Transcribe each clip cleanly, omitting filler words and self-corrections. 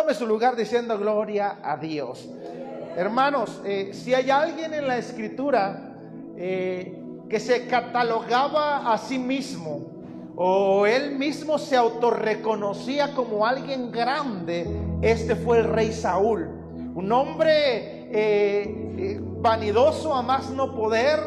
Tome su lugar diciendo gloria a Dios. Hermanos, si hay alguien en la Escritura que se catalogaba a sí mismo, o él mismo se autorreconocía como alguien grande, este fue el rey Saúl. Un hombre vanidoso a más no poder,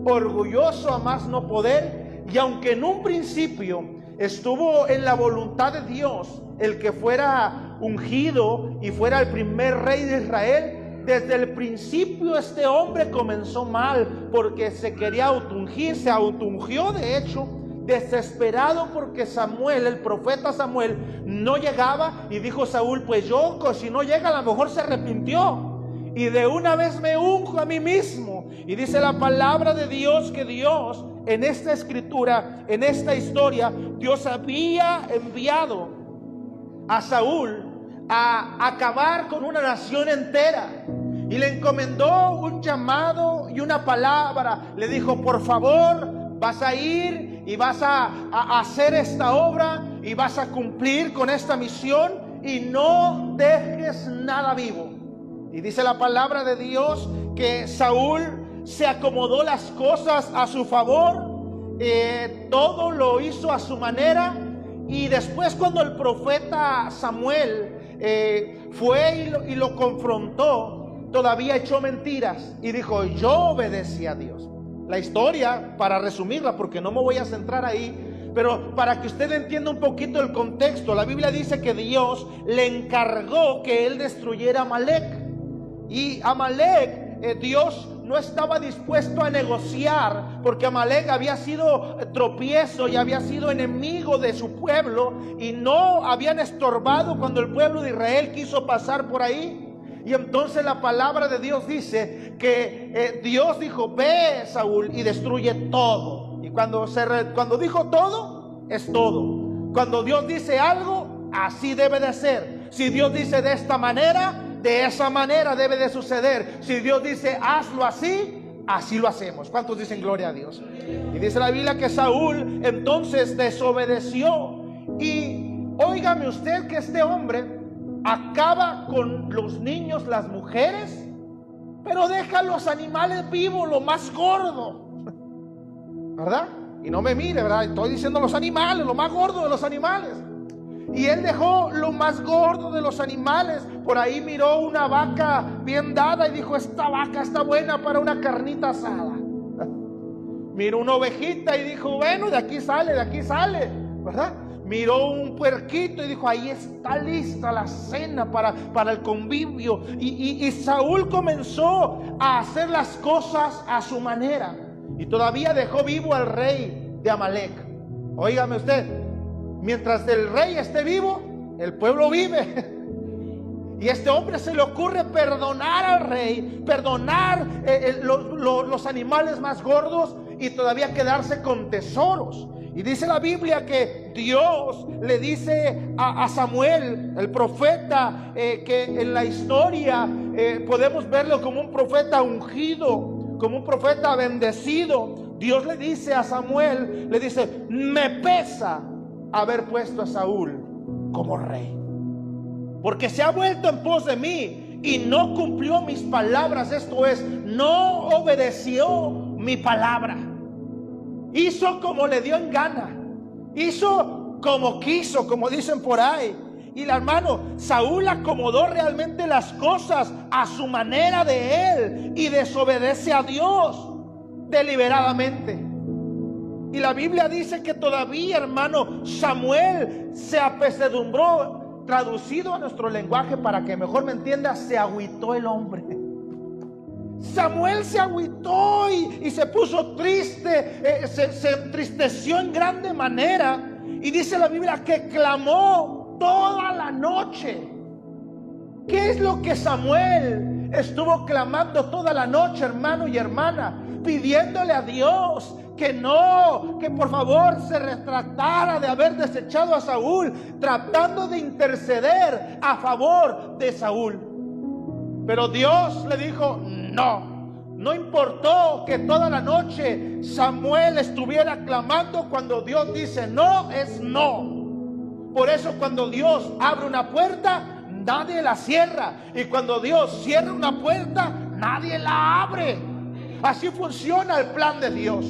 orgulloso a más no poder, y aunque en un principio estuvo en la voluntad de Dios el que fuera ungido y fuera el primer rey de Israel, desde el principio este hombre comenzó mal, porque se quería autoungir, se autoungió de hecho, desesperado porque Samuel, el profeta Samuel, no llegaba, y dijo Saúl, pues yo, si no llega, a lo mejor se arrepintió, y de una vez me unjo a mí mismo. Y dice la palabra de Dios que Dios, en esta escritura, en esta historia, Dios había enviado a Saúl a acabar con una nación entera, y le encomendó un llamado y una palabra. Le dijo, por favor, vas a ir y vas a hacer esta obra y vas a cumplir con esta misión, y no dejes nada vivo. Y dice la palabra de Dios que Saúl se acomodó las cosas a su favor, todo lo hizo a su manera. Y después, cuando el profeta Samuel fue y lo confrontó, todavía echó mentiras y dijo, yo obedecí a Dios. La historia, para resumirla, porque no me voy a centrar ahí, pero para que usted entienda un poquito el contexto, la Biblia dice que Dios le encargó que él destruyera a Amalek. Y Amalek, Dios no estaba dispuesto a negociar, porque Amalek había sido tropiezo y había sido enemigo de su pueblo, y no habían estorbado cuando el pueblo de Israel quiso pasar por ahí. Y entonces la palabra de Dios dice que Dios dijo, ve Saúl y destruye todo. Y cuando dijo todo, es todo. Cuando Dios dice algo, así debe de ser. Si Dios dice de esta manera, de esa manera debe de suceder. Si Dios dice hazlo así, así lo hacemos. ¿Cuántos dicen gloria a Dios? Y dice la Biblia que Saúl entonces desobedeció. Y óigame usted que este hombre acaba con los niños, las mujeres, pero deja los animales vivos, lo más gordo, ¿verdad? Y no me mire, ¿verdad? Estoy diciendo los animales, lo más gordo de los animales. Y él dejó lo más gordo de los animales. Por ahí miró una vaca bien dada y dijo, esta vaca está buena para una carnita asada. Miró una ovejita y dijo, bueno, de aquí sale, ¿verdad? Miró un puerquito y dijo, ahí está lista la cena para el convivio. Y Saúl comenzó a hacer las cosas a su manera. Y todavía dejó vivo al rey de Amalek. Óigame usted, mientras el rey esté vivo, el pueblo vive. Y este hombre se le ocurre perdonar al rey, perdonar los animales más gordos, y todavía quedarse con tesoros. Y dice la Biblia que Dios le dice a Samuel, el profeta, que en la historia podemos verlo como un profeta ungido, como un profeta bendecido. Dios le dice a Samuel, le dice, me pesa haber puesto a Saúl como rey, porque se ha vuelto en pos de mí y no cumplió mis palabras. Esto es, no obedeció mi palabra. Hizo como le dio en gana, hizo como quiso, como dicen por ahí. Y hermano, Saúl acomodó realmente las cosas a su manera de él y desobedece a Dios deliberadamente. Y la Biblia dice que todavía, hermano, Samuel se apesadumbró. Traducido a nuestro lenguaje para que mejor me entienda, se agüitó el hombre. Samuel se agüitó y se puso triste, se entristeció en grande manera. Y dice la Biblia que clamó toda la noche. ¿Qué es lo que Samuel estuvo clamando toda la noche, hermano y hermana? Pidiéndole a Dios que por favor se retractara de haber desechado a Saúl, tratando de interceder a favor de Saúl. Pero Dios le dijo, no importó que toda la noche Samuel estuviera clamando. Cuando Dios dice no, es no. Por eso cuando Dios abre una puerta, nadie la cierra. Y cuando Dios cierra una puerta, nadie la abre. Así funciona el plan de Dios.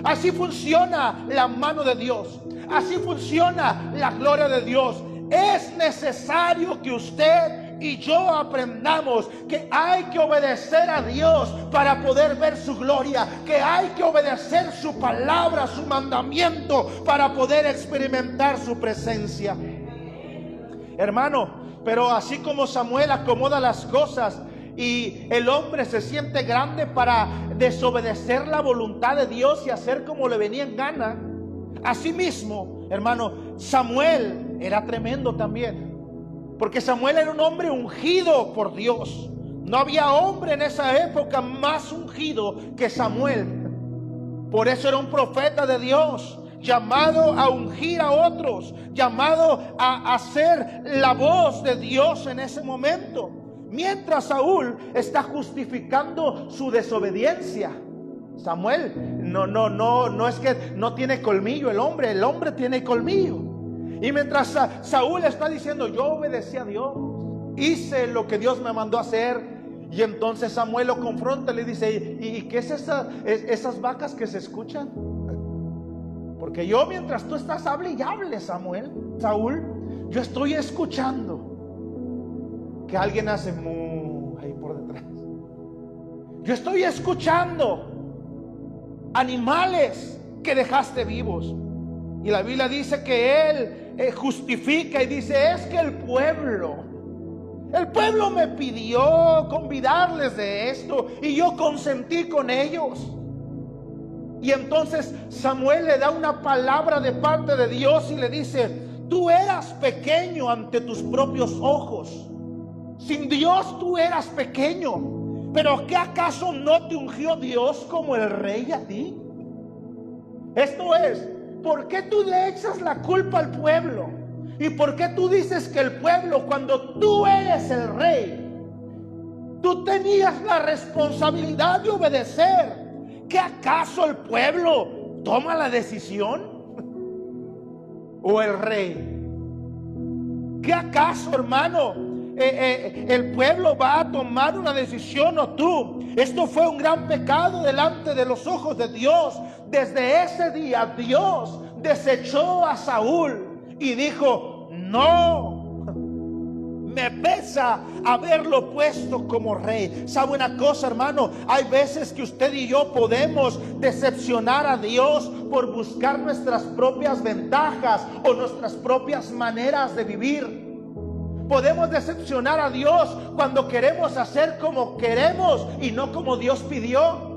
Así funciona la mano de Dios. Así funciona la gloria de Dios. Es necesario que usted y yo aprendamos que hay que obedecer a Dios para poder ver su gloria, que hay que obedecer su palabra, su mandamiento, para poder experimentar su presencia. Hermano, pero así como Samuel acomoda las cosas y el hombre se siente grande para desobedecer la voluntad de Dios y hacer como le venía en gana, asimismo, hermano, Samuel era tremendo también. Porque Samuel era un hombre ungido por Dios. No había hombre en esa época más ungido que Samuel. Por eso era un profeta de Dios, llamado a ungir a otros, llamado a hacer la voz de Dios en ese momento. Mientras Saúl está justificando su desobediencia. Samuel no es que no tiene colmillo el hombre tiene colmillo. Y mientras Saúl está diciendo, yo obedecí a Dios, hice lo que Dios me mandó a hacer. Y entonces Samuel lo confronta y le dice, ¿y qué es esas vacas que se escuchan? Porque yo, mientras tú estás hable y hable, Saúl, yo estoy escuchando que alguien hace mu ahí por detrás. Yo estoy escuchando animales que dejaste vivos. Y la Biblia dice que él justifica y dice, es que el pueblo me pidió convidarles de esto y yo consentí con ellos. Y entonces Samuel le da una palabra de parte de Dios y le dice, tú eras pequeño ante tus propios ojos. Sin Dios tú eras pequeño. Pero ¿qué acaso no te ungió Dios como el rey a ti? Esto es, ¿por qué tú le echas la culpa al pueblo? ¿Y por qué tú dices que el pueblo, cuando tú eres el rey, tú tenías la responsabilidad de obedecer? ¿Qué acaso el pueblo toma la decisión? ¿O el rey? ¿Qué acaso, hermano, el pueblo va a tomar una decisión o tú? Esto fue un gran pecado delante de los ojos de Dios. Desde ese día Dios desechó a Saúl y dijo, no, me pesa haberlo puesto como rey. ¿Sabe una cosa, hermano? Hay veces que usted y yo podemos decepcionar a Dios por buscar nuestras propias ventajas o nuestras propias maneras de vivir. Podemos decepcionar a Dios cuando queremos hacer como queremos y no como Dios pidió.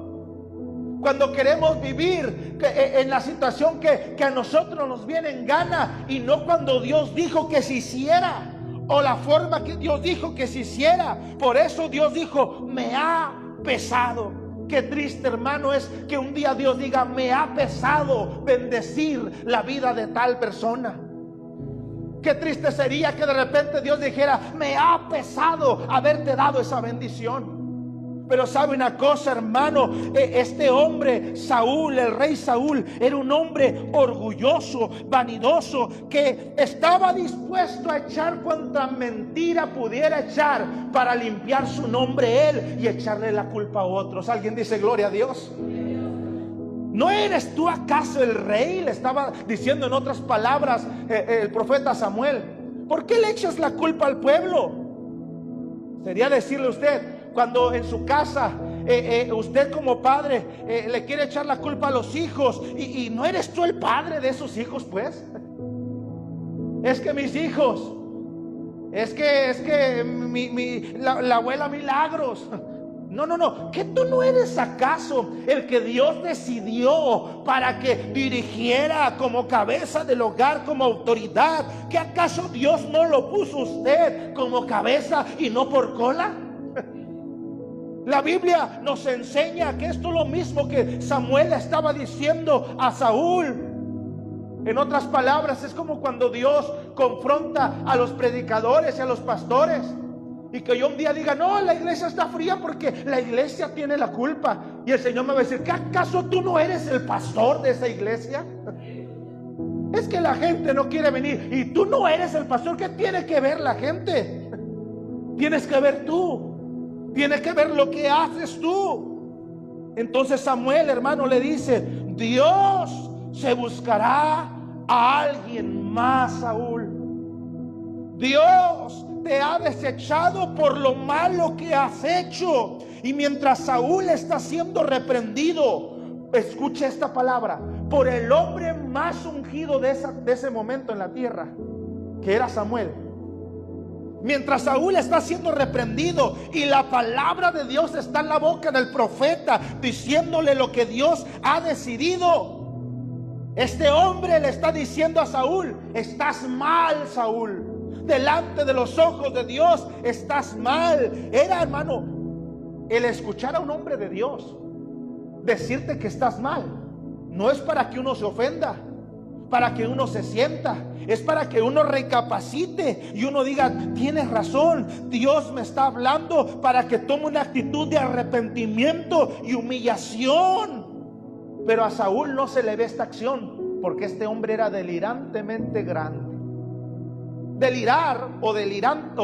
Cuando queremos vivir en la situación que a nosotros nos viene en gana y no cuando Dios dijo que se hiciera, o la forma que Dios dijo que se hiciera. Por eso Dios dijo, me ha pesado. Qué triste, hermano, es que un día Dios diga, me ha pesado bendecir la vida de tal persona. Qué triste sería que de repente Dios dijera, me ha pesado haberte dado esa bendición. Pero sabe una cosa, hermano, este hombre Saúl, el rey Saúl, era un hombre orgulloso, vanidoso, que estaba dispuesto a echar cuanta mentira pudiera echar para limpiar su nombre él y echarle la culpa a otros. ¿Alguien dice gloria a Dios? ¿No eres tú acaso el rey? Le estaba diciendo en otras palabras el profeta Samuel. ¿Por qué le echas la culpa al pueblo? Sería decirle a usted, cuando en su casa usted como padre le quiere echar la culpa a los hijos y no eres tú el padre de esos hijos, pues. Es que mis hijos, es que la abuela Milagros. No, que tú no eres acaso el que Dios decidió para que dirigiera como cabeza del hogar, como autoridad. ¿Que acaso Dios no lo puso usted como cabeza y no por cola? La Biblia nos enseña que esto es lo mismo que Samuel estaba diciendo a Saúl. En otras palabras, es como cuando Dios confronta a los predicadores y a los pastores. Y que yo un día diga, no, la iglesia está fría porque la iglesia tiene la culpa. Y el Señor me va a decir, ¿qué acaso tú no eres el pastor de esa iglesia? Es que la gente no quiere venir y tú no eres el pastor. ¿Qué tiene que ver la gente? Tienes que ver tú. Tienes que ver lo que haces tú. Entonces Samuel, hermano, le dice: Dios se buscará a alguien más, Saúl. Dios te ha desechado por lo malo que has hecho. Y mientras Saúl está siendo reprendido, escuche esta palabra, por el hombre más ungido de ese momento en la tierra, que era Samuel. Mientras Saúl está siendo reprendido y la palabra de Dios está en la boca del profeta, diciéndole lo que Dios ha decidido, este hombre le está diciendo a Saúl: estás mal, Saúl. Delante de los ojos de Dios estás mal. Era, hermano, el escuchar a un hombre de Dios decirte que estás mal, no es para que uno se ofenda, para que uno se sienta, es para que uno recapacite y uno diga: tienes razón, Dios me está hablando, para que tome una actitud de arrepentimiento y humillación. Pero a Saúl no se le ve esta acción, porque este hombre era delirantemente grande. Delirar o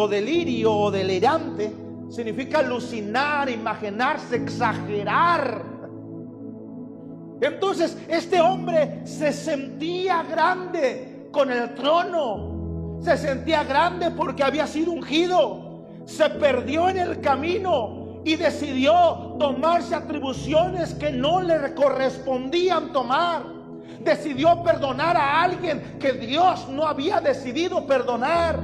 delirio o delirante significa alucinar, imaginarse, exagerar. Entonces este hombre se sentía grande con el trono, se sentía grande porque había sido ungido, se perdió en el camino y decidió tomarse atribuciones que no le correspondían tomar. Decidió perdonar a alguien que Dios no había decidido perdonar.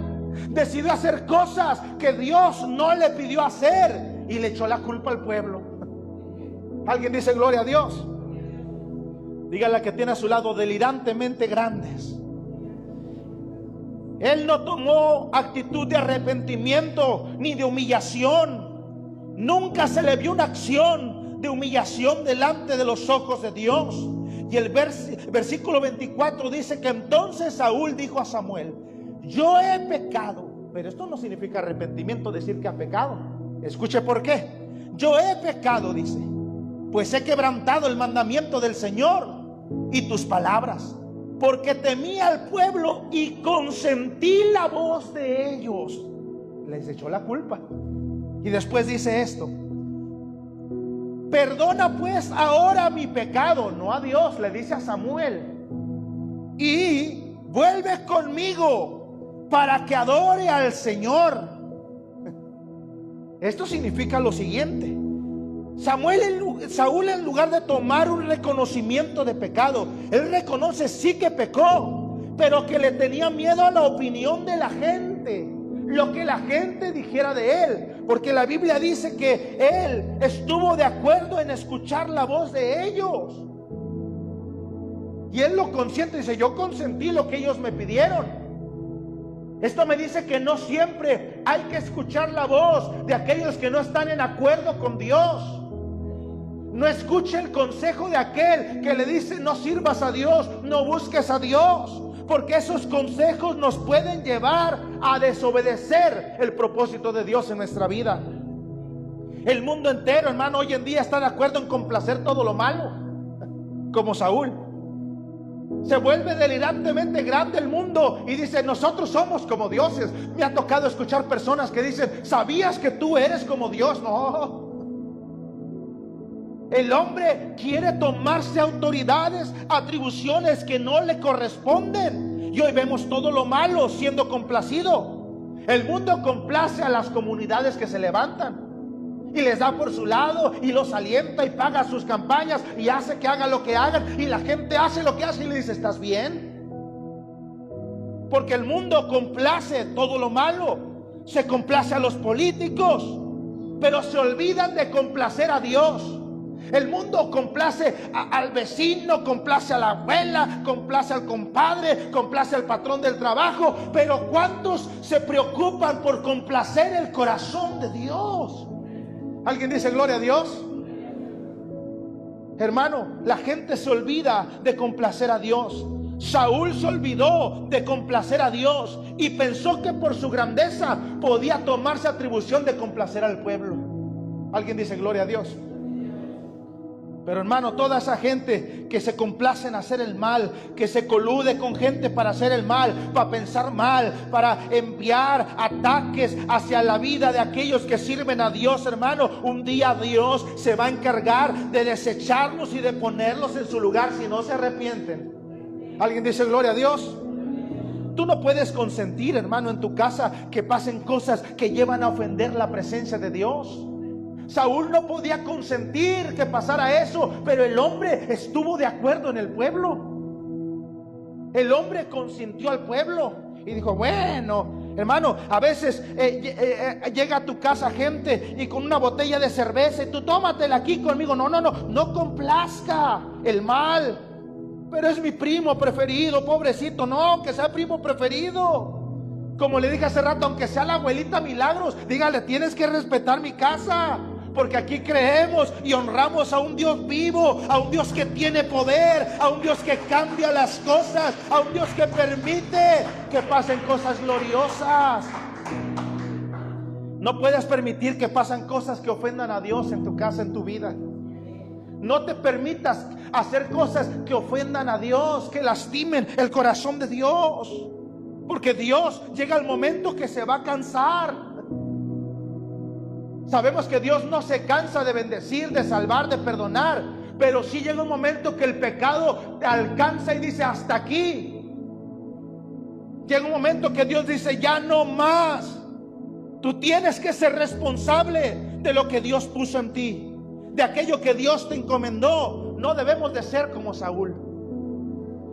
Decidió hacer cosas que Dios no le pidió hacer y le echó la culpa al pueblo. ¿Alguien dice gloria a Dios? Dígale a que tiene a su lado: delirantemente grandes. Él no tomó actitud de arrepentimiento ni de humillación. Nunca se le vio una acción de humillación delante de los ojos de Dios. Y el versículo 24 dice que entonces Saúl dijo a Samuel: yo he pecado. Pero esto no significa arrepentimiento, decir que ha pecado. Escuche por qué. Yo he pecado, dice, pues he quebrantado el mandamiento del Señor y tus palabras, porque temí al pueblo y consentí la voz de ellos. Les echó la culpa. Y después dice esto: perdona pues ahora mi pecado, no a Dios, le dice a Samuel, y vuelve conmigo para que adore al Señor. Esto significa lo siguiente: Saúl, en lugar de tomar un reconocimiento de pecado, él reconoce sí que pecó, pero que le tenía miedo a la opinión de la gente, lo que la gente dijera de él. Porque la Biblia dice que él estuvo de acuerdo en escuchar la voz de ellos. Y él lo consiente, dice: yo consentí lo que ellos me pidieron. Esto me dice que no siempre hay que escuchar la voz de aquellos que no están en acuerdo con Dios. No escuche el consejo de aquel que le dice: no sirvas a Dios, no busques a Dios, porque esos consejos nos pueden llevar a desobedecer el propósito de Dios en nuestra vida. El mundo entero, hermano, hoy en día está de acuerdo en complacer todo lo malo, como Saúl. Se vuelve delirantemente grande el mundo y dice: nosotros somos como dioses. Me ha tocado escuchar personas que dicen: ¿sabías que tú eres como Dios? No. El hombre quiere tomarse autoridades, atribuciones que no le corresponden. Y hoy vemos todo lo malo siendo complacido. El mundo complace a las comunidades que se levantan y les da por su lado y los alienta y paga sus campañas y hace que hagan lo que hagan, y la gente hace lo que hace y le dice: ¿estás bien? Porque el mundo complace todo lo malo. Se complace a los políticos, pero se olvidan de complacer a Dios. El mundo complace al vecino, complace a la abuela, complace al compadre, complace al patrón del trabajo, pero ¿cuántos se preocupan por complacer el corazón de Dios? ¿Alguien dice gloria a Dios? Hermano, la gente se olvida de complacer a Dios. Saúl se olvidó de complacer a Dios y pensó que por su grandeza podía tomarse atribución de complacer al pueblo. ¿Alguien dice gloria a Dios? Pero hermano, toda esa gente que se complace en hacer el mal, que se colude con gente para hacer el mal, para pensar mal, para enviar ataques hacia la vida de aquellos que sirven a Dios, hermano, un día Dios se va a encargar de desecharlos y de ponerlos en su lugar si no se arrepienten. ¿Alguien dice gloria a Dios? Tú no puedes consentir, hermano, en tu casa que pasen cosas que llevan a ofender la presencia de Dios. Saúl no podía consentir que pasara eso, pero el hombre estuvo de acuerdo en el pueblo. El hombre consintió al pueblo y dijo, bueno, hermano, a veces llega a tu casa gente y con una botella de cerveza y tú tómatela aquí conmigo. No complazca el mal. Pero es mi primo preferido, pobrecito. No, que sea primo preferido. Como le dije hace rato, aunque sea la abuelita Milagros, dígale, tienes que respetar mi casa. Porque aquí creemos y honramos a un Dios vivo, a un Dios que tiene poder, a un Dios que cambia las cosas, a un Dios que permite que pasen cosas gloriosas. No puedes permitir que pasen cosas que ofendan a Dios en tu casa, en tu vida. No te permitas hacer cosas que ofendan a Dios, que lastimen el corazón de Dios. Porque Dios llega al momento que se va a cansar. Sabemos que Dios no se cansa de bendecir, de salvar, de perdonar, pero sí llega un momento que el pecado te alcanza y dice hasta aquí. Llega un momento que Dios dice ya no más. Tú tienes que ser responsable de lo que Dios puso en ti, de aquello que Dios te encomendó. No debemos de ser como Saúl.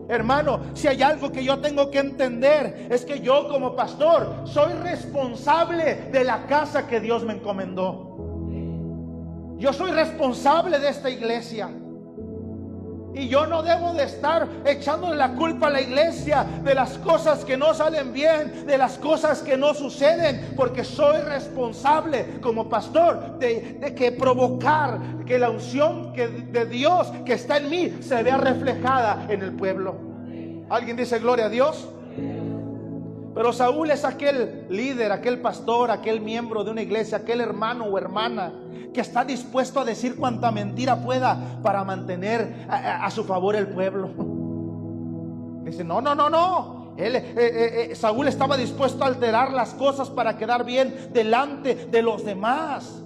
Hermano, si hay algo que yo tengo que entender, es que yo como pastor soy responsable de la casa que Dios me encomendó. Yo soy responsable de esta iglesia. Y yo no debo de estar echándole la culpa a la iglesia de las cosas que no salen bien, de las cosas que no suceden, porque soy responsable como pastor de que provocar que la unción de Dios que está en mí se vea reflejada en el pueblo. ¿Alguien dice gloria a Dios? Pero Saúl es aquel líder, aquel pastor, aquel miembro de una iglesia, aquel hermano o hermana que está dispuesto a decir cuanta mentira pueda para mantener a su favor el pueblo. Dice, no. Saúl estaba dispuesto a alterar las cosas para quedar bien delante de los demás.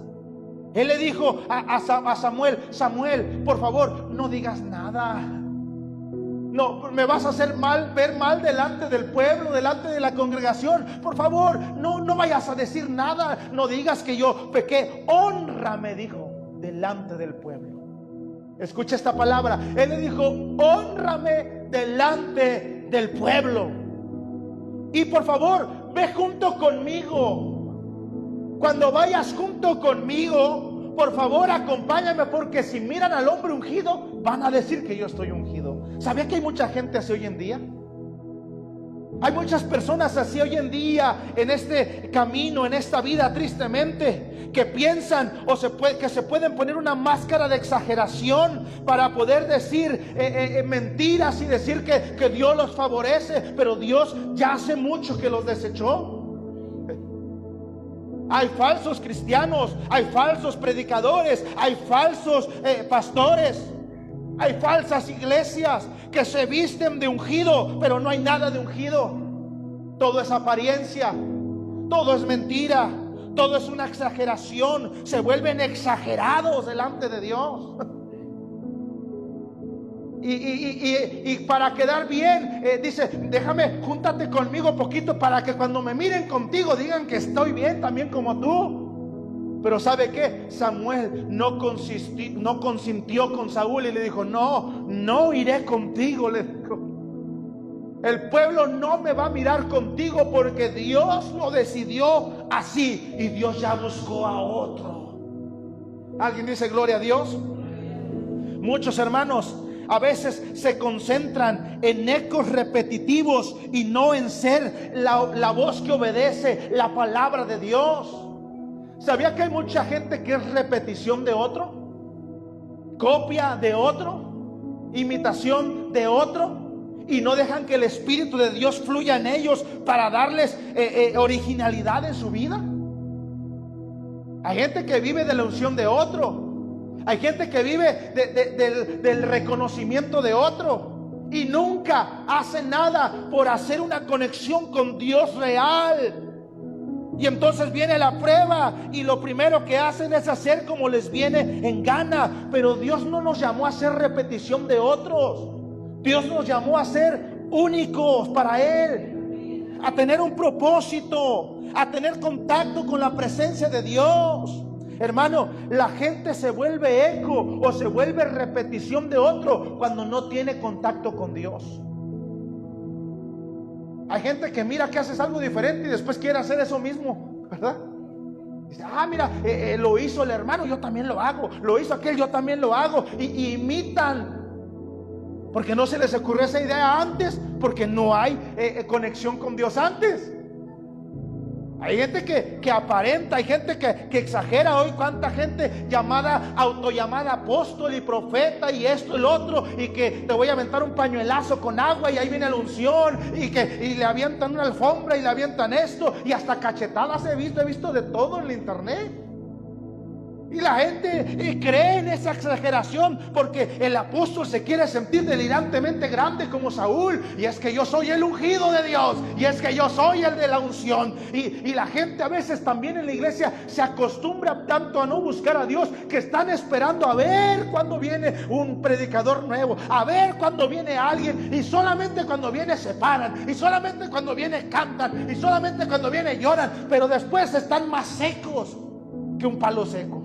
Él le dijo a Samuel, por favor, no digas nada. No, me vas a hacer ver mal delante del pueblo, delante de la congregación. Por favor, no vayas a decir nada. No digas que yo pequé. Honrame, dijo, delante del pueblo. Escucha esta palabra. Él le dijo, honrame delante del pueblo. Y por favor, ve junto conmigo. Cuando vayas junto conmigo, por favor, acompáñame, porque si miran al hombre ungido, van a decir que yo estoy ungido. ¿Sabía que hay mucha gente así hoy en día? Hay muchas personas así hoy en día en este camino, en esta vida, tristemente, que piensan que se pueden poner una máscara de exageración para poder decir mentiras y decir que Dios los favorece, pero Dios ya hace mucho que los desechó. Hay falsos cristianos, hay falsos predicadores, hay falsos pastores. Hay falsas iglesias que se visten de ungido, pero no hay nada de ungido. Todo es apariencia, todo es mentira, todo es una exageración. Se vuelven exagerados delante de Dios. Y para quedar bien, dice, déjame, júntate conmigo poquito para que cuando me miren contigo digan que estoy bien también como tú. Pero ¿sabe qué? Samuel no consintió con Saúl y le dijo, no iré contigo, le dijo. El pueblo no me va a mirar contigo porque Dios lo decidió así y Dios ya buscó a otro. ¿Alguien dice gloria a Dios? Muchos hermanos a veces se concentran en ecos repetitivos y no en ser la voz que obedece la palabra de Dios. ¿Sabía que hay mucha gente que es repetición de otro? Copia de otro, imitación de otro, y no dejan que el Espíritu de Dios fluya en ellos para darles originalidad en su vida. Hay gente que vive de la unción de otro. Hay gente que vive del reconocimiento de otro y nunca hace nada por hacer una conexión con Dios real. Y entonces viene la prueba y lo primero que hacen es hacer como les viene en gana. Pero Dios no nos llamó a hacer repetición de otros. Dios nos llamó a ser únicos para Él, a tener un propósito, a tener contacto con la presencia de Dios. Hermano, la gente se vuelve eco o se vuelve repetición de otro cuando no tiene contacto con Dios. Hay gente que mira que haces algo diferente y después quiere hacer eso mismo, ¿verdad? Dice, mira, lo hizo el hermano, yo también lo hago. Lo hizo aquel, yo también lo hago. Y imitan. Porque no se les ocurrió esa idea antes, porque no hay conexión con Dios antes. Hay gente que aparenta, hay gente que exagera. Hoy cuánta gente autollamada apóstol y profeta y esto y lo otro, y que te voy a aventar un pañuelazo con agua y ahí viene la unción, y le avientan una alfombra y le avientan esto, y hasta cachetadas he visto de todo en la internet. Y la gente cree en esa exageración porque el apóstol se quiere sentir delirantemente grande como Saúl. Y es que yo soy el ungido de Dios. Y es que yo soy el de la unción. Y la gente a veces también en la iglesia se acostumbra tanto a no buscar a Dios, que están esperando a ver cuando viene un predicador nuevo, a ver cuando viene alguien. Y solamente cuando viene se paran. Y solamente cuando viene cantan. Y solamente cuando viene lloran. Pero después están más secos que un palo seco.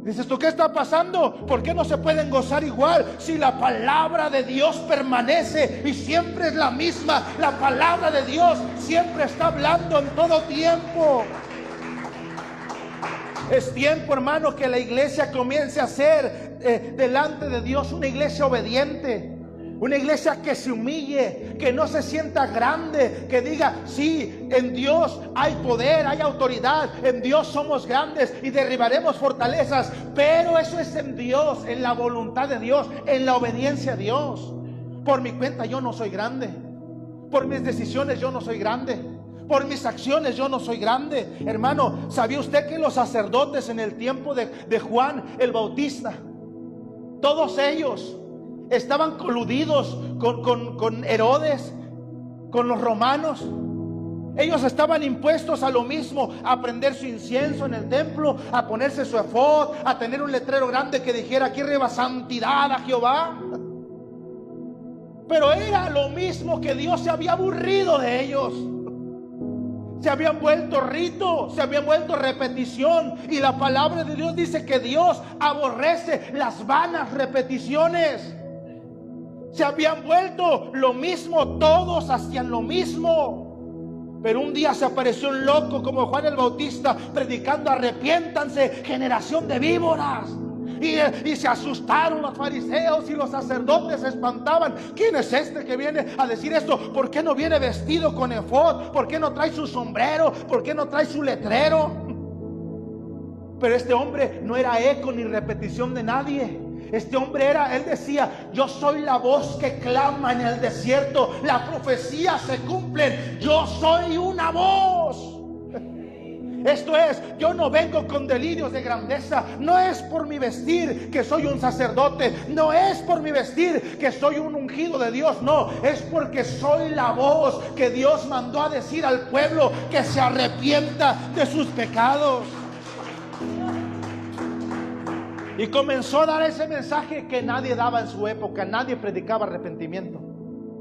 Dices tú, ¿qué está pasando? ¿Por qué no se pueden gozar igual si la palabra de Dios permanece y siempre es la misma? La palabra de Dios siempre está hablando en todo tiempo. Es tiempo, hermano, que la iglesia comience a ser delante de Dios una iglesia obediente. Una iglesia que se humille, que no se sienta grande, que diga, sí, en Dios hay poder, hay autoridad, en Dios somos grandes y derribaremos fortalezas, pero eso es en Dios, en la voluntad de Dios, en la obediencia a Dios. Por mi cuenta yo no soy grande, por mis decisiones yo no soy grande, por mis acciones yo no soy grande. Hermano, ¿sabía usted que los sacerdotes en el tiempo de Juan el Bautista, todos ellos estaban coludidos con Herodes, con los romanos? Ellos estaban impuestos a lo mismo, a prender su incienso en el templo, a ponerse su efod, a tener un letrero grande que dijera aquí arriba santidad a Jehová. Pero era lo mismo, que Dios se había aburrido de ellos. Se habían vuelto rito, se habían vuelto repetición. Y la palabra de Dios dice que Dios aborrece las vanas repeticiones. Se habían vuelto lo mismo, todos hacían lo mismo. Pero un día se apareció un loco como Juan el Bautista predicando: arrepiéntanse, generación de víboras. Y se asustaron los fariseos y los sacerdotes se espantaban. ¿Quién es este que viene a decir esto? ¿Por qué no viene vestido con efod? ¿Por qué no trae su sombrero? ¿Por qué no trae su letrero? Pero este hombre no era eco ni repetición de nadie. Este hombre él decía: yo soy la voz que clama en el desierto, la profecía se cumple, yo soy una voz. Esto es, yo no vengo con delirios de grandeza. No es por mi vestir que soy un sacerdote, no es por mi vestir que soy un ungido de Dios, no, es porque soy la voz que Dios mandó a decir al pueblo que se arrepienta de sus pecados. Y comenzó a dar ese mensaje que nadie daba en su época. Nadie predicaba arrepentimiento.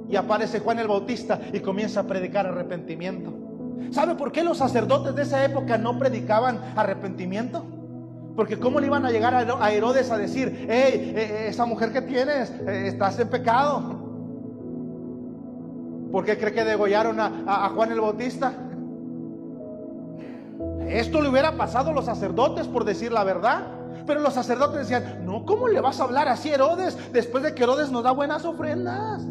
Y aparece Juan el Bautista y comienza a predicar arrepentimiento. ¿Sabe por qué los sacerdotes de esa época no predicaban arrepentimiento? Porque ¿cómo le iban a llegar a Herodes a decir: hey, esa mujer que tienes, estás en pecado? ¿Por qué cree que degollaron a Juan el Bautista? Esto le hubiera pasado a los sacerdotes por decir la verdad. Pero los sacerdotes decían: no, ¿cómo le vas a hablar así a Herodes después de que Herodes nos da buenas ofrendas?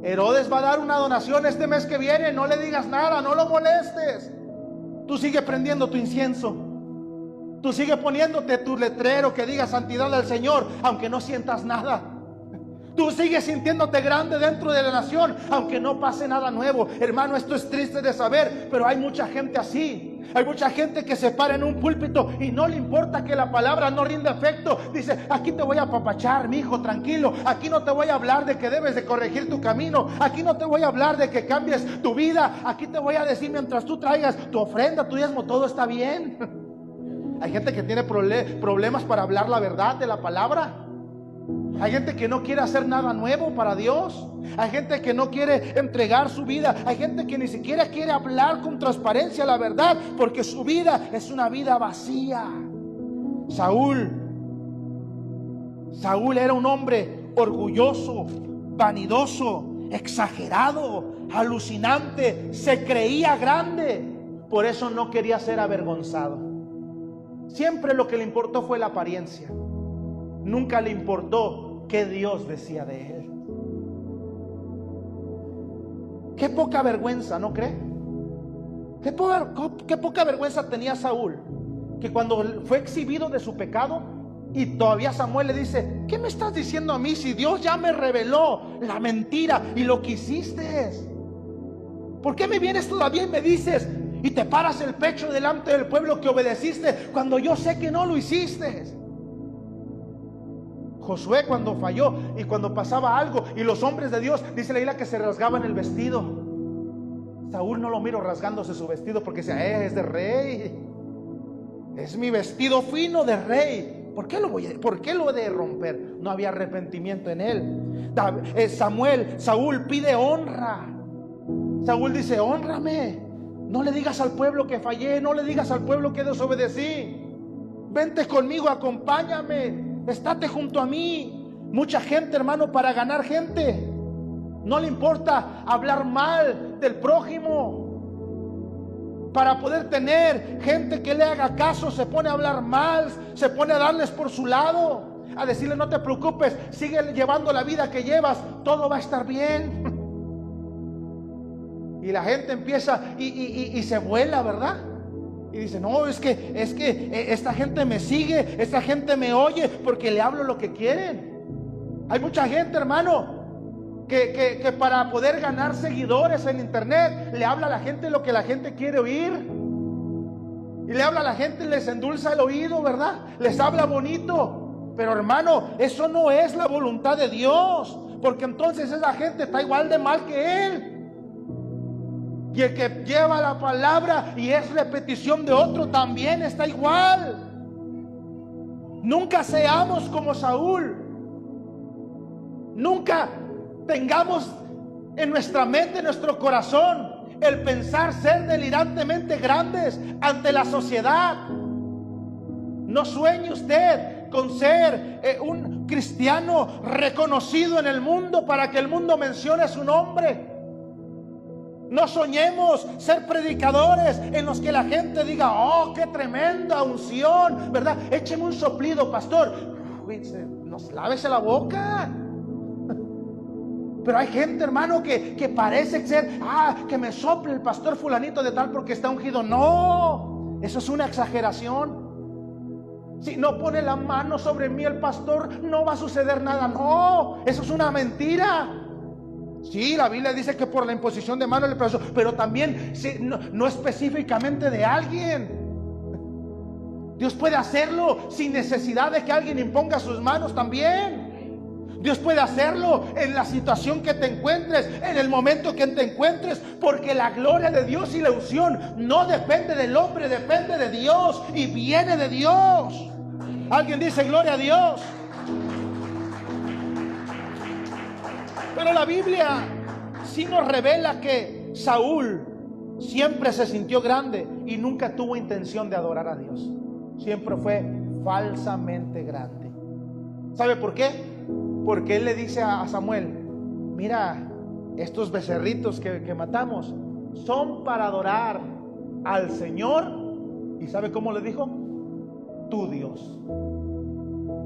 Herodes va a dar una donación este mes que viene, no le digas nada, no lo molestes. Tú sigue prendiendo tu incienso, tú sigue poniéndote tu letrero que diga santidad al Señor, aunque no sientas nada. Tú sigues sintiéndote grande dentro de la nación, aunque no pase nada nuevo. Hermano, esto es triste de saber, pero hay mucha gente así. Hay mucha gente que se para en un púlpito y no le importa que la palabra no rinda efecto. Dice, aquí te voy a apapachar, mi hijo, tranquilo. Aquí no te voy a hablar de que debes de corregir tu camino. Aquí no te voy a hablar de que cambies tu vida. Aquí te voy a decir, mientras tú traigas tu ofrenda, tu diezmo, todo está bien. Hay gente que tiene problemas para hablar la verdad de la palabra. Hay gente que no quiere hacer nada nuevo para Dios. Hay gente que no quiere entregar su vida. Hay gente que ni siquiera quiere hablar con transparencia la verdad, porque su vida es una vida vacía. Saúl era un hombre orgulloso, vanidoso, exagerado, alucinante. Se creía grande. Por eso no quería ser avergonzado. Siempre lo que le importó fue la apariencia. Nunca le importó qué Dios decía de él. Qué poca vergüenza, ¿no cree? Qué poca vergüenza tenía Saúl, que cuando fue exhibido de su pecado, y todavía Samuel le dice, ¿qué me estás diciendo a mí si Dios ya me reveló la mentira y lo que hiciste? ¿Por qué me vienes todavía y me dices y te paras el pecho delante del pueblo que obedeciste cuando yo sé que no lo hiciste? Josué, cuando falló y cuando pasaba algo y los hombres de Dios, dice la Biblia, que se rasgaban el vestido. Saúl no lo miro rasgándose su vestido porque decía, es de rey, es mi vestido fino de rey. ¿Por qué lo he de romper? No había arrepentimiento en él. Saúl pide honra. Saúl dice, hónrame. No le digas al pueblo que fallé, no le digas al pueblo que desobedecí. Vente conmigo, acompáñame. Estate junto a mí. Mucha gente, hermano, para ganar gente, no le importa hablar mal del prójimo. Para poder tener gente que le haga caso, se pone a hablar mal, se pone a darles por su lado, a decirle, no te preocupes, sigue llevando la vida que llevas, todo va a estar bien. Y la gente empieza y se vuela, ¿verdad? Y dice, no, es que esta gente me sigue, esta gente me oye porque le hablo lo que quieren. Hay mucha gente, hermano, que para poder ganar seguidores en internet, le habla a la gente lo que la gente quiere oír. Y le habla a la gente, les endulza el oído, ¿verdad? Les habla bonito. Pero hermano, eso no es la voluntad de Dios, porque entonces esa gente está igual de mal que él. Y el que lleva la palabra y es repetición de otro también está igual. Nunca seamos como Saúl. Nunca tengamos en nuestra mente, en nuestro corazón, el pensar ser delirantemente grandes ante la sociedad. No sueñe usted con ser un cristiano reconocido en el mundo para que el mundo mencione su nombre. No soñemos ser predicadores en los que la gente diga, oh, qué tremenda unción, ¿verdad? Écheme un soplido, pastor. Nos lávese la boca. Pero hay gente, hermano, que parece ser, que me sople el pastor fulanito de tal porque está ungido. No, eso es una exageración. Si no pone la mano sobre mí el pastor, no va a suceder nada. No, eso es una mentira. Sí, la Biblia dice que por la imposición de mano le pasó, pero también no específicamente de alguien. Dios puede hacerlo sin necesidad de que alguien imponga sus manos también. Dios puede hacerlo en la situación que te encuentres, en el momento que te encuentres, porque la gloria de Dios y la unción no depende del hombre, depende de Dios y viene de Dios. Alguien dice gloria a Dios. Pero la Biblia sí nos revela que Saúl siempre se sintió grande y nunca tuvo intención de adorar a Dios. Siempre fue falsamente grande. ¿Sabe por qué? Porque él le dice a Samuel, mira, estos becerritos que matamos son para adorar al Señor. ¿Y sabe cómo le dijo? Tu Dios.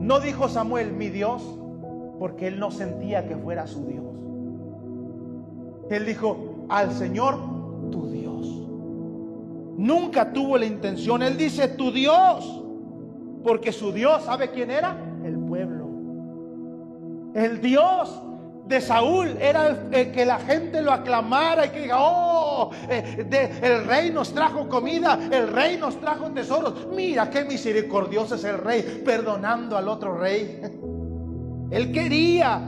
No dijo Samuel mi Dios, porque él no sentía que fuera su Dios. Él dijo al Señor, tu Dios. Nunca tuvo la intención. Él dice tu Dios, porque su Dios, ¿sabe quién era? El pueblo. El Dios de Saúl era el que la gente lo aclamara y que diga: oh, el rey nos trajo comida, el rey nos trajo tesoros. Mira qué misericordioso es el rey, perdonando al otro rey. Él quería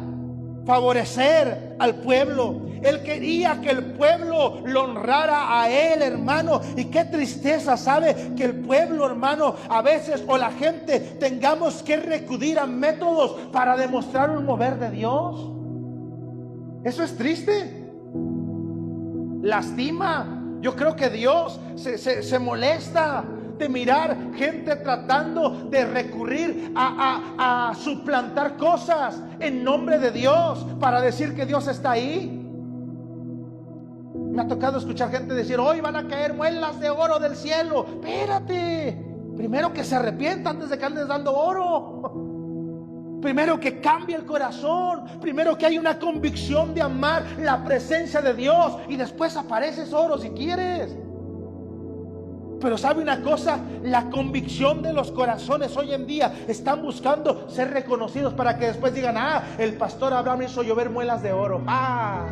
favorecer al pueblo. Él quería que el pueblo lo honrara a él, hermano. Y qué tristeza, ¿sabe? Que el pueblo, hermano, a veces, o la gente, tengamos que recurrir a métodos para demostrar un mover de Dios. Eso es triste. Lastima. Yo creo que Dios se molesta de mirar gente tratando de recurrir a suplantar cosas en nombre de Dios para decir que Dios está ahí. Me ha tocado escuchar gente decir: hoy van a caer muelas de oro del cielo. Espérate, primero que se arrepienta antes de que andes dando oro. Primero que cambie el corazón. Primero que haya una convicción de amar la presencia de Dios, y después apareces oro si quieres. Pero ¿sabe una cosa? La convicción de los corazones hoy en día están buscando ser reconocidos para que después digan: ah, el pastor Abraham hizo llover muelas de oro. Ah,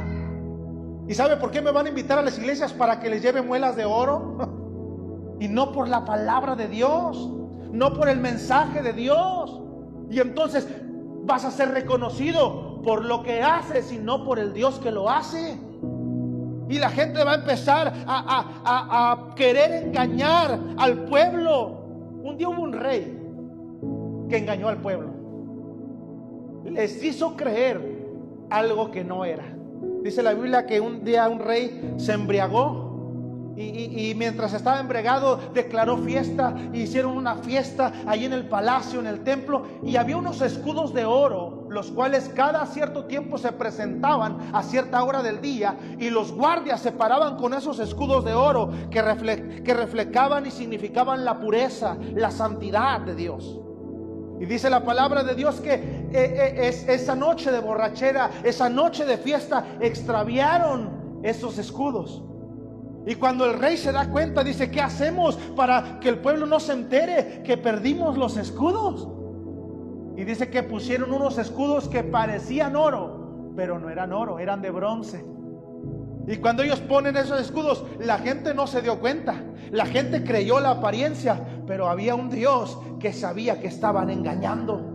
¿y sabe por qué me van a invitar a las iglesias? Para que les lleve muelas de oro. Y no por la palabra de Dios, no por el mensaje de Dios. Y entonces vas a ser reconocido por lo que haces y no por el Dios que lo hace. Y la gente va a empezar a querer engañar al pueblo. Un día hubo un rey que engañó al pueblo. Les hizo creer algo que no era. Dice la Biblia que un día un rey se embriagó y mientras estaba embriagado declaró fiesta. Hicieron una fiesta ahí en el palacio, en el templo, y había unos escudos de oro, los cuales cada cierto tiempo se presentaban a cierta hora del día, y los guardias se paraban con esos escudos de oro que reflejaban y significaban la pureza, la santidad de Dios. Y dice la palabra de Dios que esa noche de borrachera, esa noche de fiesta, extraviaron esos escudos. Y cuando el rey se da cuenta, dice: ¿qué hacemos para que el pueblo no se entere que perdimos los escudos? Y dice que pusieron unos escudos que parecían oro, pero no eran oro, eran de bronce. Y cuando ellos ponen esos escudos, la gente no se dio cuenta. La gente creyó la apariencia, pero había un Dios que sabía que estaban engañando.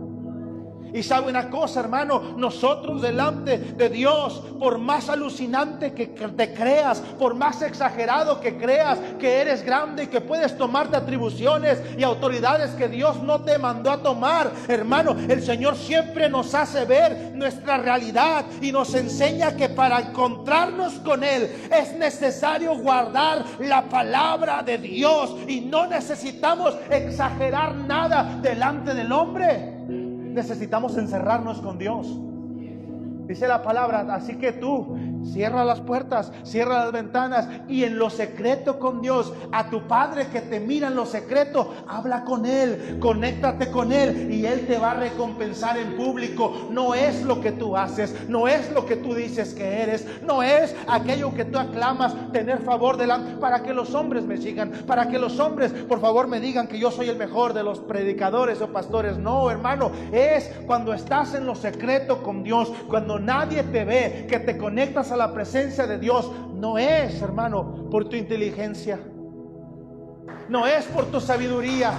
Y sabe una cosa, hermano, nosotros delante de Dios, por más alucinante que te creas, por más exagerado que creas que eres grande y que puedes tomarte atribuciones y autoridades que Dios no te mandó a tomar, hermano, el Señor siempre nos hace ver nuestra realidad y nos enseña que para encontrarnos con Él es necesario guardar la palabra de Dios, y no necesitamos exagerar nada delante del hombre. Necesitamos encerrarnos con Dios. Dice la palabra: así que tú cierra las puertas, cierra las ventanas, y en lo secreto con Dios, a tu Padre que te mira en lo secreto, habla con Él, conéctate con Él, y Él te va a recompensar en público. No es lo que tú haces, no es lo que tú dices que eres, no es aquello que tú aclamas tener favor delante, para que los hombres me sigan, para que los hombres por favor me digan que yo soy el mejor de los predicadores o pastores. No, hermano, es cuando estás en lo secreto con Dios, cuando nadie te ve, que te conectas a la presencia de Dios. No es, hermano, por tu inteligencia, no es por tu sabiduría,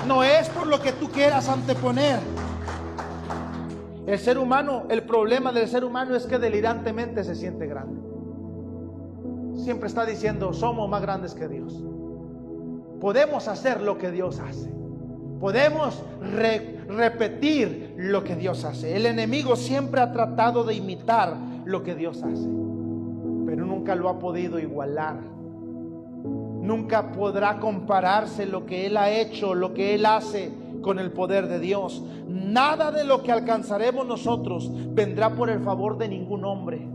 no es por lo que tú quieras anteponer. El ser humano, el problema del ser humano es que delirantemente se siente grande. Siempre está diciendo: somos más grandes que Dios. Podemos hacer lo que Dios hace. Podemos repetir lo que Dios hace. El enemigo siempre ha tratado de imitar lo que Dios hace, pero nunca lo ha podido igualar. Nunca podrá compararse lo que Él ha hecho, lo que Él hace, con el poder de Dios. Nada de lo que alcanzaremos nosotros vendrá por el favor de ningún hombre.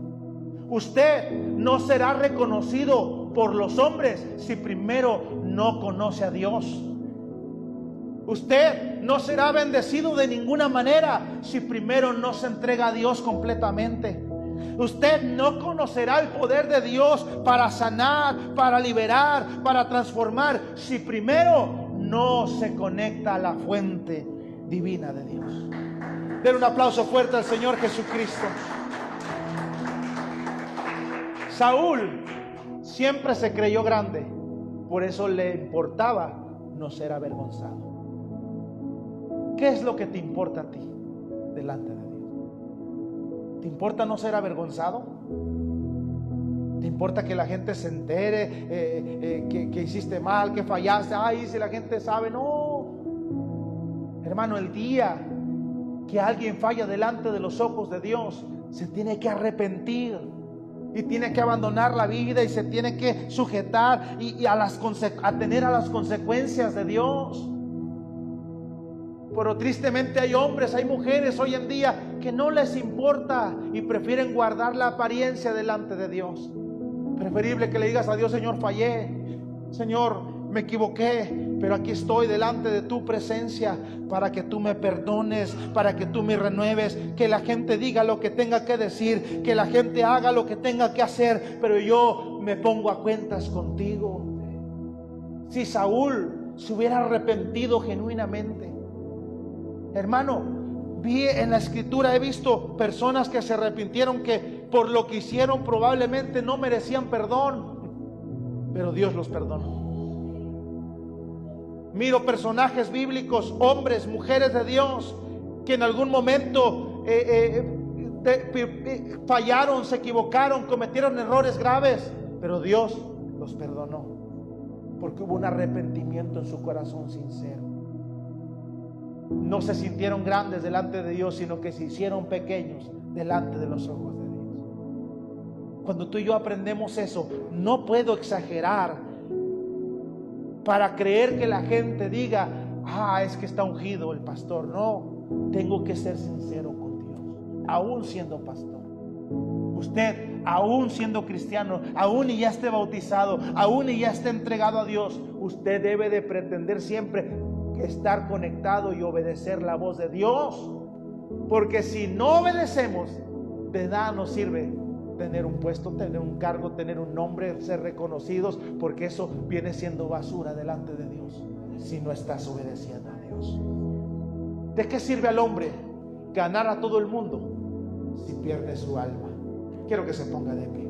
Usted no será reconocido por los hombres si primero no conoce a Dios. Usted no será bendecido de ninguna manera si primero no se entrega a Dios completamente. Usted no conocerá el poder de Dios para sanar, para liberar, para transformar, si primero no se conecta a la fuente divina de Dios. Den un aplauso fuerte al Señor Jesucristo. Saúl siempre se creyó grande, por eso le importaba no ser avergonzado. ¿Qué es lo que te importa a ti delante de Dios? ¿Te importa no ser avergonzado? ¿Te importa que la gente se entere que hiciste mal, que fallaste? Ay, si la gente sabe. No, hermano, el día que alguien falla delante de los ojos de Dios, se tiene que arrepentir y tiene que abandonar la vida y se tiene que sujetar y atender a las consecuencias de Dios. Pero tristemente hay hombres, hay mujeres hoy en día que no les importa y prefieren guardar la apariencia delante de Dios. Preferible que le digas a Dios: Señor, fallé, Señor, me equivoqué, pero aquí estoy delante de tu presencia para que tú me perdones, para que tú me renueves, que la gente diga lo que tenga que decir, que la gente haga lo que tenga que hacer, pero yo me pongo a cuentas contigo. Si Saúl se hubiera arrepentido genuinamente, hermano, vi en la escritura, he visto personas que se arrepintieron, que por lo que hicieron probablemente no merecían perdón, pero Dios los perdonó. Miro personajes bíblicos, hombres, mujeres de Dios, que en algún momento fallaron, se equivocaron, cometieron errores graves, pero Dios los perdonó, porque hubo un arrepentimiento en su corazón sincero. No se sintieron grandes delante de Dios, sino que se hicieron pequeños delante de los ojos de Dios. Cuando tú y yo aprendemos eso, no puedo exagerar para creer que la gente diga: ah, es que está ungido el pastor. No, tengo que ser sincero con Dios, aún siendo pastor. Usted, aún siendo cristiano, aún y ya esté bautizado, aún y ya esté entregado a Dios, usted debe de pretender siempre estar conectado y obedecer la voz de Dios, porque si no obedecemos, de nada nos sirve tener un puesto, tener un cargo, tener un nombre, ser reconocidos, porque eso viene siendo basura delante de Dios si no estás obedeciendo a Dios. ¿De qué sirve al hombre ganar a todo el mundo si pierde su alma? Quiero que se ponga de pie.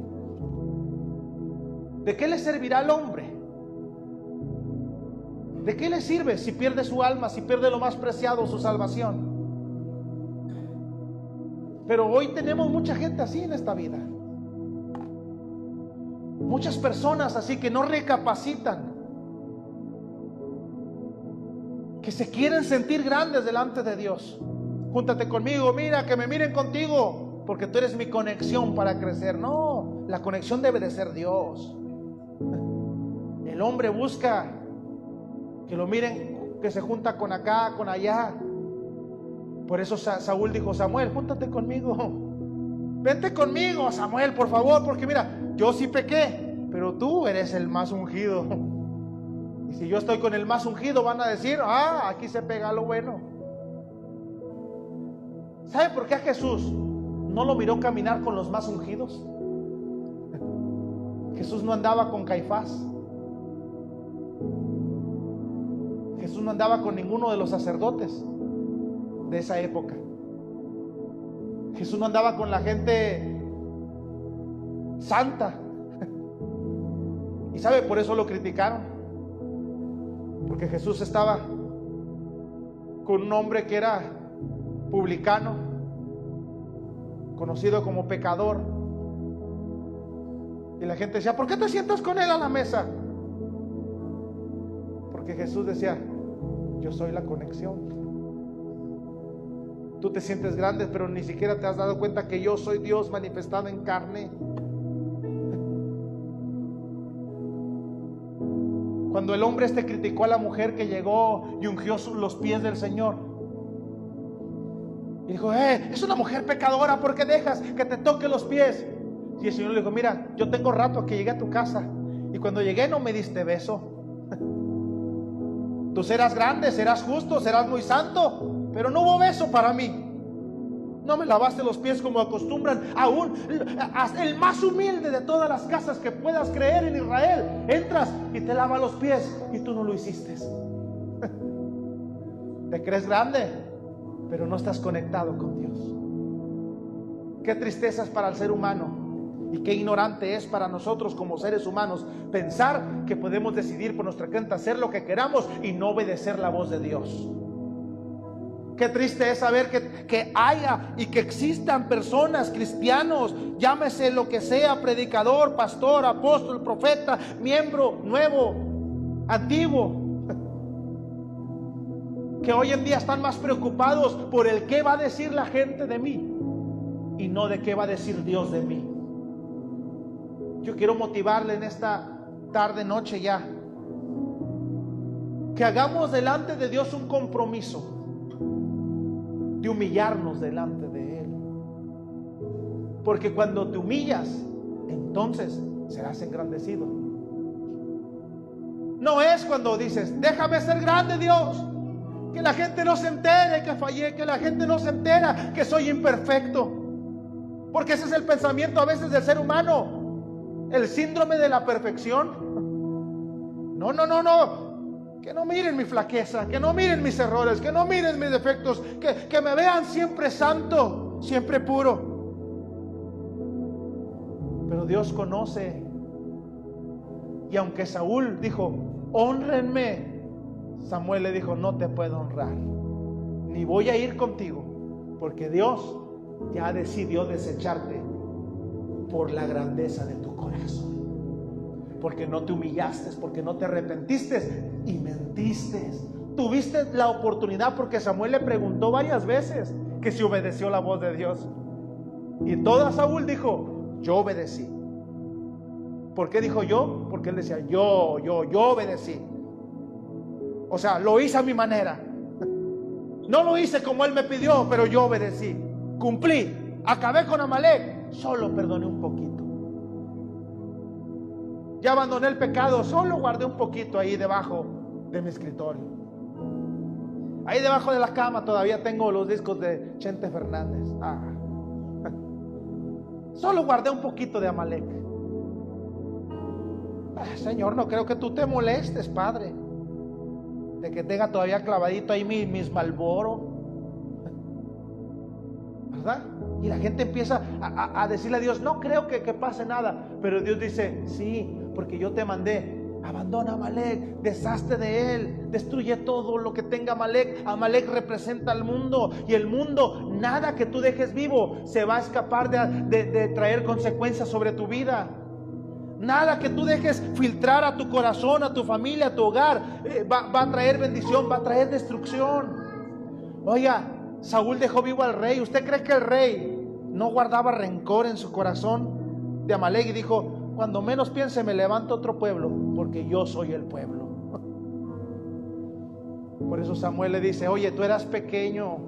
¿De qué le servirá al hombre? ¿De qué le sirve si pierde su alma, si pierde lo más preciado, su salvación? Pero hoy tenemos mucha gente así en esta vida. Muchas personas así que no recapacitan, que se quieren sentir grandes delante de Dios. Júntate conmigo, mira, que me miren contigo, porque tú eres mi conexión para crecer. No, la conexión debe de ser Dios. El hombre busca que lo miren, que se junta con acá, con allá. Por eso Saúl dijo: Samuel, júntate conmigo, vente conmigo, Samuel, por favor, porque mira, yo sí pequé, pero tú eres el más ungido. Y si yo estoy con el más ungido, van a decir: ah, aquí se pega lo bueno. ¿Sabe por qué a Jesús no lo miró caminar con los más ungidos? Jesús no andaba con Caifás. Jesús no andaba con ninguno de los sacerdotes de esa época. Jesús no andaba con la gente santa. ¿Y sabe? Por eso lo criticaron, porque Jesús estaba con un hombre que era publicano, conocido como pecador, y la gente decía: ¿por qué te sientas con él a la mesa? Porque Jesús decía: yo soy la conexión. Tú te sientes grande, pero ni siquiera te has dado cuenta que yo soy Dios manifestado en carne. Cuando el hombre criticó a la mujer que llegó y ungió los pies del Señor, y dijo: es una mujer pecadora, ¿por qué dejas que te toque los pies? Y el Señor le dijo: mira, yo tengo rato que llegué a tu casa, y cuando llegué no me diste beso. Tú serás grande, serás justo, serás muy santo, pero no hubo beso para mí. No me lavaste los pies como acostumbran aún el más humilde de todas las casas que puedas creer en Israel. Entras y te lava los pies y tú no lo hiciste. Te crees grande, pero no estás conectado con Dios. Qué tristezas para el ser humano Y qué ignorante es para nosotros como seres humanos pensar que podemos decidir por nuestra cuenta hacer lo que queramos y no obedecer la voz de Dios. Qué triste es saber que haya y que existan personas, cristianos, llámese lo que sea, predicador, pastor, apóstol, profeta, miembro nuevo, antiguo, que hoy en día están más preocupados por el qué va a decir la gente de mí y no de qué va a decir Dios de mí. Yo quiero motivarle en esta tarde, noche ya, que hagamos delante de Dios un compromiso de humillarnos delante de Él, porque cuando te humillas, entonces serás engrandecido. No es cuando dices, déjame ser grande, Dios, que la gente no se entere que fallé, que la gente no se entera que soy imperfecto, porque ese es el pensamiento a veces del ser humano, el síndrome de la perfección. No, que no miren mi flaqueza, que no miren mis errores, que no miren mis defectos, que me vean siempre santo, siempre puro. Pero Dios conoce. Y aunque Saúl dijo, honrenme, Samuel le dijo, no te puedo honrar, ni voy a ir contigo, porque Dios ya decidió desecharte por la grandeza de tu corazón, porque no te humillaste, porque no te arrepentiste y mentiste. Tuviste la oportunidad, porque Samuel le preguntó varias veces que si obedeció la voz de Dios, y toda Saúl dijo, yo obedecí. ¿Por qué dijo yo? Porque él decía, yo obedecí. O sea, lo hice a mi manera. No lo hice como él me pidió, pero yo obedecí. Cumplí. Acabé con Amalek. Solo perdoné un poquito. Ya abandoné el pecado. Solo guardé un poquito ahí debajo de mi escritorio. Ahí debajo de la cama todavía tengo los discos de Chente Fernández. Solo guardé un poquito de Amalek. Señor, no creo que tú te molestes, Padre, de que tenga todavía clavadito ahí mis Marlboro, ¿verdad? Y la gente empieza a decirle a Dios, no creo que pase nada. Pero Dios dice, sí, porque yo te mandé. Abandona a Amalek, deshazte de él, destruye todo lo que tenga Amalek. Amalek representa al mundo, y el mundo, nada que tú dejes vivo se va a escapar de traer consecuencias sobre tu vida. Nada que tú dejes filtrar a tu corazón, a tu familia, a tu hogar, va a traer bendición, va a traer destrucción. Oiga, Saúl dejó vivo al rey. ¿Usted cree que el rey no guardaba rencor en su corazón de Amalek y dijo, cuando menos piense me levanto otro pueblo, porque yo soy el pueblo? Por eso Samuel le dice, oye, tú eras pequeño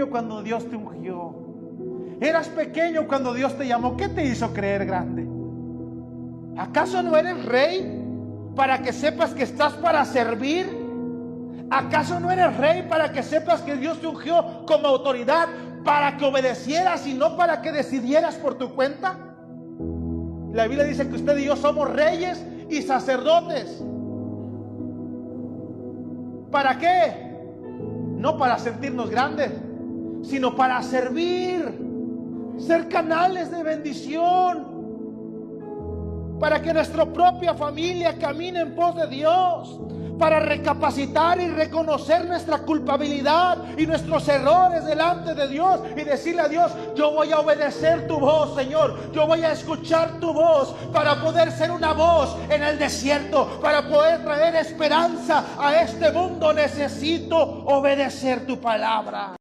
cuando Dios te ungió. Eras pequeño cuando Dios te llamó. ¿Qué te hizo creer grande? ¿Acaso no eres rey para que sepas que estás para servir? ¿Acaso no eres rey para que sepas que Dios te ungió como autoridad para que obedecieras y no para que decidieras por tu cuenta? La Biblia dice que usted y yo somos reyes y sacerdotes. ¿Para qué? No para sentirnos grandes, sino para servir. Ser canales de bendición, para que nuestra propia familia camine en pos de Dios, para recapacitar y reconocer nuestra culpabilidad y nuestros errores delante de Dios y decirle a Dios, yo voy a obedecer tu voz, Señor, yo voy a escuchar tu voz para poder ser una voz en el desierto, para poder traer esperanza a este mundo. Necesito obedecer tu palabra.